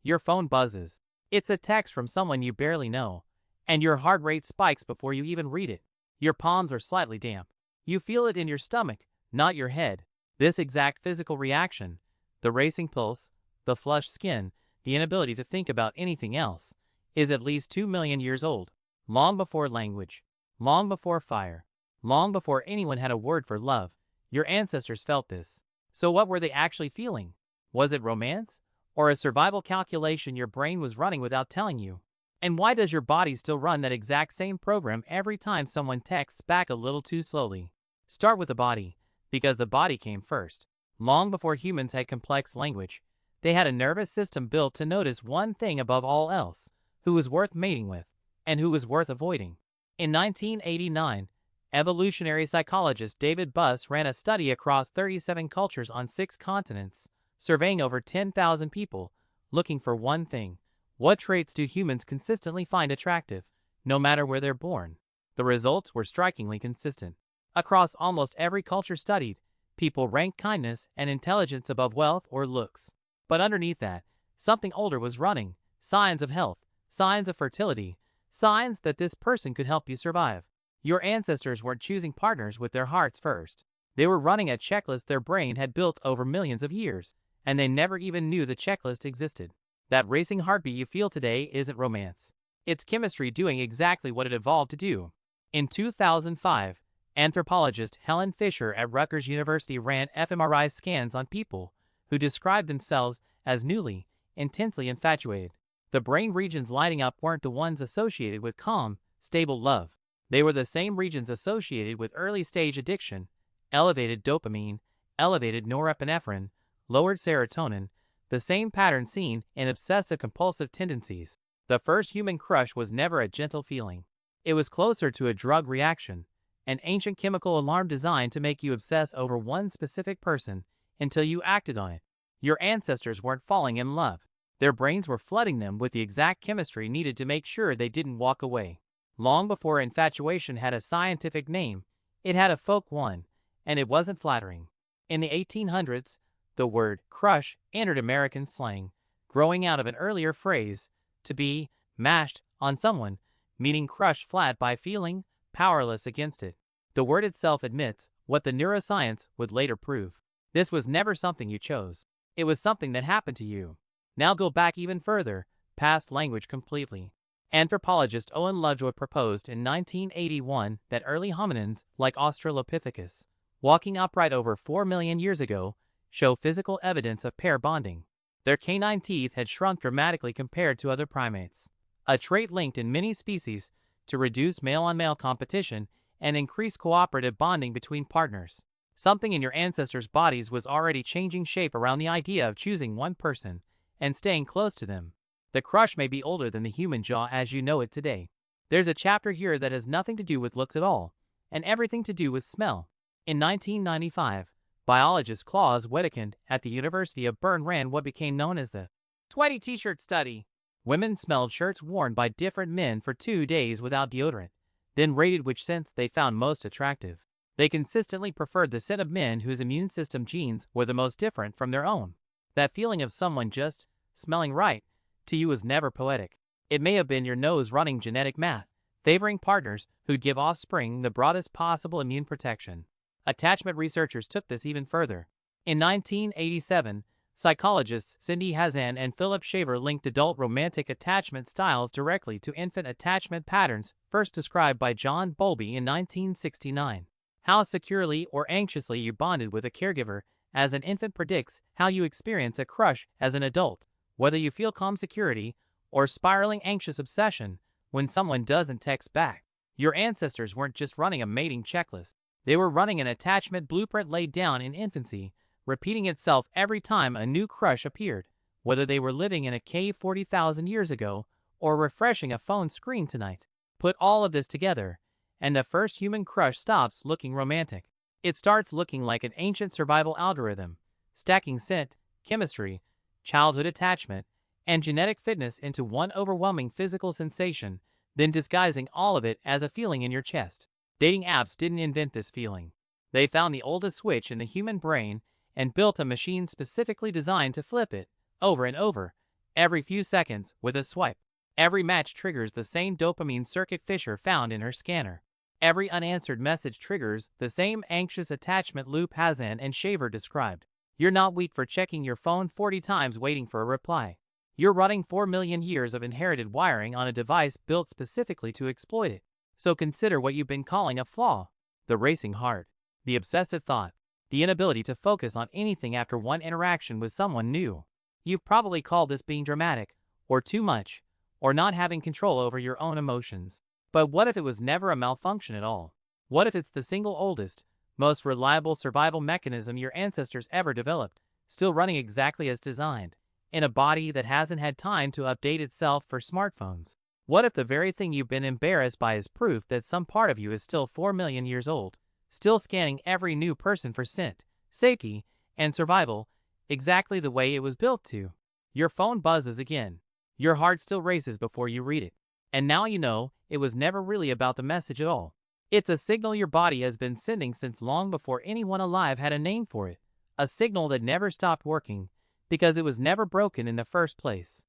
Your phone buzzes. It's a text from someone you barely know, and your heart rate spikes before you even read it. Your palms are slightly damp. You feel it in your stomach, not your head. This exact physical reaction, the racing pulse, the flushed skin, the inability to think about anything else, is at least 2 million years old. Long before language, long before fire, long before anyone had a word for love, your ancestors felt this. So what were they actually feeling? Was it romance? Or a survival calculation your brain was running without telling you? And why does your body still run that exact same program every time someone texts back a little too slowly? Start with the body, because the body came first. Long before humans had complex language, they had a nervous system built to notice one thing above all else: who was worth mating with, and who was worth avoiding. In 1989, evolutionary psychologist David Buss ran a study across 37 cultures on 6 continents, surveying over 10,000 people, looking for one thing. What traits do humans consistently find attractive, no matter where they're born? The results were strikingly consistent. Across almost every culture studied, people ranked kindness and intelligence above wealth or looks. But underneath that, something older was running: signs of health, signs of fertility, signs that this person could help you survive. Your ancestors weren't choosing partners with their hearts first. They were running a checklist their brain had built over millions of years, and they never even knew the checklist existed. That racing heartbeat you feel today isn't romance. It's chemistry doing exactly what it evolved to do. In 2005, anthropologist Helen Fisher at Rutgers University ran fMRI scans on people who described themselves as newly, intensely infatuated. The brain regions lighting up weren't the ones associated with calm, stable love. They were the same regions associated with early-stage addiction: elevated dopamine, elevated norepinephrine, lowered serotonin, the same pattern seen in obsessive-compulsive tendencies. The first human crush was never a gentle feeling. It was closer to a drug reaction, an ancient chemical alarm designed to make you obsess over one specific person until you acted on it. Your ancestors weren't falling in love. Their brains were flooding them with the exact chemistry needed to make sure they didn't walk away. Long before infatuation had a scientific name, it had a folk one, and it wasn't flattering. In the 1800s, the word crush entered American slang, growing out of an earlier phrase, to be mashed on someone, meaning crushed flat by feeling powerless against it. The word itself admits what the neuroscience would later prove. This was never something you chose. It was something that happened to you. Now go back even further, past language completely. Anthropologist Owen Lovejoy proposed in 1981 that early hominins, like Australopithecus, walking upright over 4 million years ago, show physical evidence of pair bonding. Their canine teeth had shrunk dramatically compared to other primates, a trait linked in many species to reduce male-on-male competition and increase cooperative bonding between partners. Something in your ancestors' bodies was already changing shape around the idea of choosing one person and staying close to them. The crush may be older than the human jaw as you know it today. There's a chapter here that has nothing to do with looks at all, and everything to do with smell. In 1995, biologist Klaus Wedekind at the University of Bern ran what became known as the 20 t-shirt study. Women smelled shirts worn by different men for 2 days without deodorant, then rated which scents they found most attractive. They consistently preferred the scent of men whose immune system genes were the most different from their own. That feeling of someone just smelling right to you was never poetic. It may have been your nose running genetic math, favoring partners who'd give offspring the broadest possible immune protection. Attachment researchers took this even further. In 1987, psychologists Cindy Hazan and Philip Shaver linked adult romantic attachment styles directly to infant attachment patterns first described by John Bowlby in 1969. How securely or anxiously you bonded with a caregiver as an infant predicts how you experience a crush as an adult, whether you feel calm security or spiraling anxious obsession when someone doesn't text back. Your ancestors weren't just running a mating checklist. They were running an attachment blueprint laid down in infancy, repeating itself every time a new crush appeared, whether they were living in a cave 40,000 years ago or refreshing a phone screen tonight. Put all of this together, and the first human crush stops looking romantic. It starts looking like an ancient survival algorithm, stacking scent, chemistry, childhood attachment, and genetic fitness into one overwhelming physical sensation, then disguising all of it as a feeling in your chest. Dating apps didn't invent this feeling. They found the oldest switch in the human brain and built a machine specifically designed to flip it, over and over, Every few seconds, with a swipe. Every match triggers the same dopamine circuit Fisher found in her scanner. Every unanswered message triggers the same anxious attachment loop Hazan and Shaver described. You're not weak for checking your phone 40 times waiting for a reply. You're running 4 million years of inherited wiring on a device built specifically to exploit it. So consider what you've been calling a flaw. The racing heart, the obsessive thought, the inability to focus on anything after one interaction with someone new. You've probably called this being dramatic, or too much, or not having control over your own emotions. But what if it was never a malfunction at all? What if it's the single oldest, most reliable survival mechanism your ancestors ever developed, still running exactly as designed, in a body that hasn't had time to update itself for smartphones? What if the very thing you've been embarrassed by is proof that some part of you is still 4 million years old, still scanning every new person for scent, safety, and survival, exactly the way it was built to? Your phone buzzes again. Your heart still races before you read it. And now you know it was never really about the message at all. It's a signal your body has been sending since long before anyone alive had a name for it. A signal that never stopped working because it was never broken in the first place.